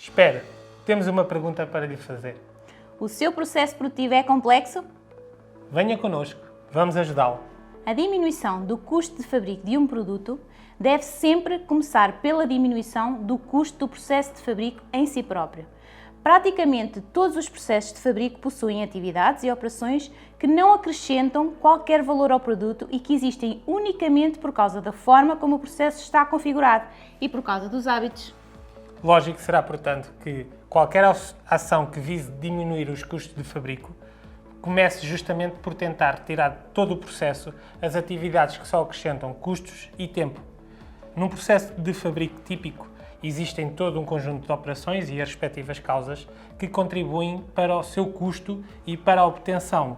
Espera, temos uma pergunta para lhe fazer. O seu processo produtivo é complexo? Venha connosco, vamos ajudá-lo. A diminuição do custo de fabrico de um produto deve sempre começar pela diminuição do custo do processo de fabrico em si próprio. Praticamente todos os processos de fabrico possuem atividades e operações que não acrescentam qualquer valor ao produto e que existem unicamente por causa da forma como o processo está configurado e por causa dos hábitos. Lógico será, portanto, que qualquer ação que vise diminuir os custos de fabrico comece justamente por tentar retirar de todo o processo as atividades que só acrescentam custos e tempo. Num processo de fabrico típico, existem todo um conjunto de operações e as respectivas causas que contribuem para o seu custo e para a obtenção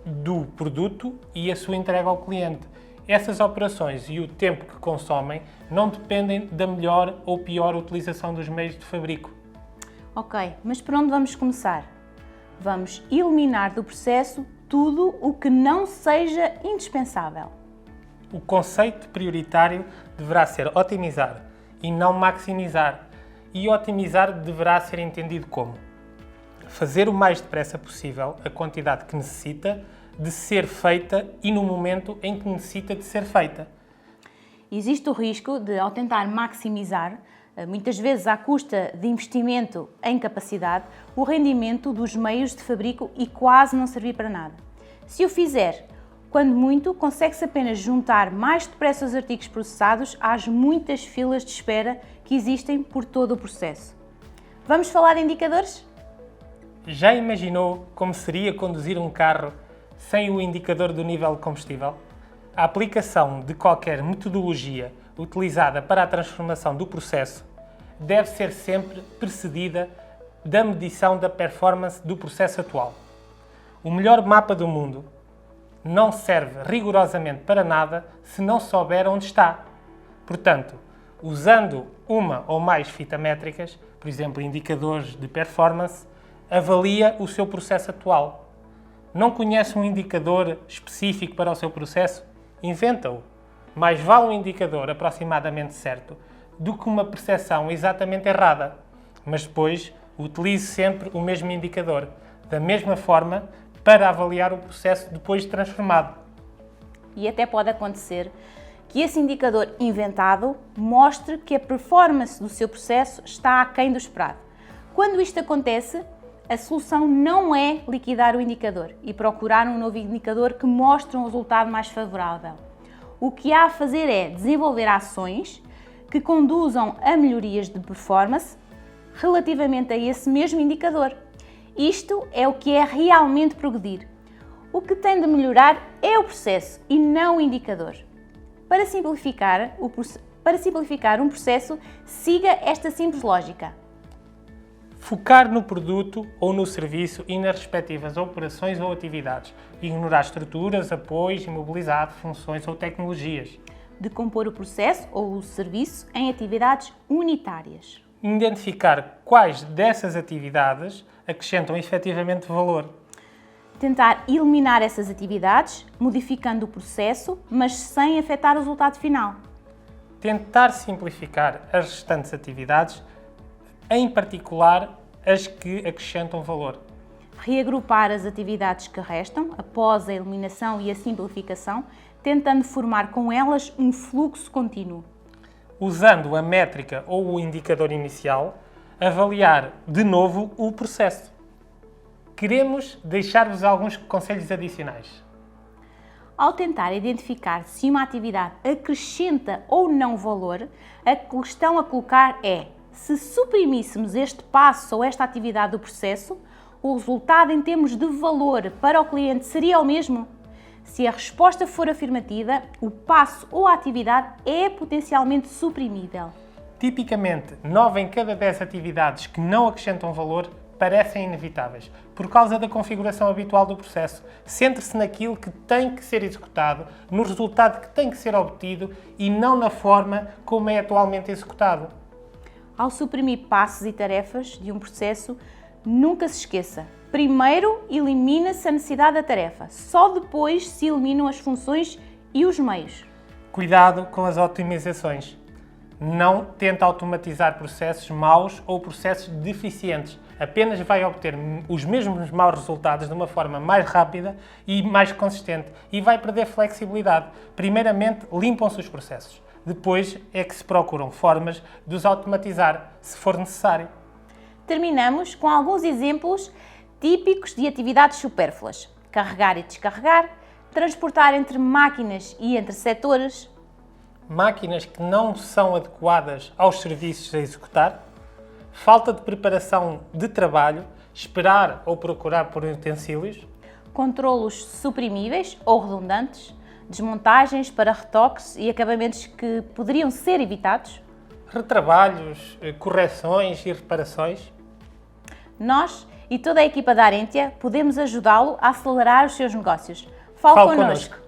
do produto e a sua entrega ao cliente. Essas operações e o tempo que consomem não dependem da melhor ou pior utilização dos meios de fabrico. Ok, mas por onde vamos começar? Vamos eliminar do processo tudo o que não seja indispensável. O conceito prioritário deverá ser otimizar e não maximizar. E otimizar deverá ser entendido como fazer o mais depressa possível a quantidade que necessita de ser feita e no momento em que necessita de ser feita. Existe o risco de, ao tentar maximizar, muitas vezes à custa de investimento em capacidade, o rendimento dos meios de fabrico e quase não servir para nada. Se o fizer, quando muito, consegue-se apenas juntar mais depressa os artigos processados às muitas filas de espera que existem por todo o processo. Vamos falar de indicadores? Já imaginou como seria conduzir um carro sem o indicador do nível de combustível? A aplicação de qualquer metodologia utilizada para a transformação do processo deve ser sempre precedida da medição da performance do processo atual. O melhor mapa do mundo não serve rigorosamente para nada se não souber onde está. Portanto, usando uma ou mais fitas métricas, por exemplo, indicadores de performance, avalia o seu processo atual. Não conhece um indicador específico para o seu processo? Inventa-o. Mais vale um indicador aproximadamente certo do que uma percepção exatamente errada. Mas depois, utilize sempre o mesmo indicador, da mesma forma, para avaliar o processo depois de transformado. E até pode acontecer que esse indicador inventado mostre que a performance do seu processo está aquém do esperado. Quando isto acontece, a solução não é liquidar o indicador e procurar um novo indicador que mostre um resultado mais favorável. O que há a fazer é desenvolver ações que conduzam a melhorias de performance relativamente a esse mesmo indicador. Isto é o que é realmente progredir. O que tem de melhorar é o processo e não o indicador. Para simplificar um processo, siga esta simples lógica. Focar no produto ou no serviço e nas respectivas operações ou atividades. Ignorar estruturas, apoios, imobilizar funções ou tecnologias. Decompor o processo ou o serviço em atividades unitárias. Identificar quais dessas atividades acrescentam efetivamente valor. Tentar eliminar essas atividades, modificando o processo, mas sem afetar o resultado final. Tentar simplificar as restantes atividades, em particular as que acrescentam valor. Reagrupar as atividades que restam após a eliminação e a simplificação, tentando formar com elas um fluxo contínuo. Usando a métrica ou o indicador inicial, avaliar de novo o processo. Queremos deixar-vos alguns conselhos adicionais. Ao tentar identificar se uma atividade acrescenta ou não valor, a questão a colocar é: se suprimíssemos este passo ou esta atividade do processo, o resultado em termos de valor para o cliente seria o mesmo? Se a resposta for afirmativa, o passo ou a atividade é potencialmente suprimível. Tipicamente, 9 em cada 10 atividades que não acrescentam valor parecem inevitáveis, por causa da configuração habitual do processo. Centre-se naquilo que tem que ser executado, no resultado que tem que ser obtido e não na forma como é atualmente executado. Ao suprimir passos e tarefas de um processo, nunca se esqueça: primeiro elimina-se a necessidade da tarefa, só depois se eliminam as funções e os meios. Cuidado com as otimizações. Não tenta automatizar processos maus ou processos deficientes. Apenas vai obter os mesmos maus resultados de uma forma mais rápida e mais consistente e vai perder flexibilidade. Primeiramente, limpam-se os processos. Depois é que se procuram formas de os automatizar, se for necessário. Terminamos com alguns exemplos típicos de atividades supérfluas: carregar e descarregar, transportar entre máquinas e entre setores, máquinas que não são adequadas aos serviços a executar, falta de preparação de trabalho, esperar ou procurar por utensílios, controlos suprimíveis ou redundantes, desmontagens para retoques e acabamentos que poderiam ser evitados. retrabalhos, correções e reparações. Nós e toda a equipa da Arentia podemos ajudá-lo a acelerar os seus negócios. Fale connosco.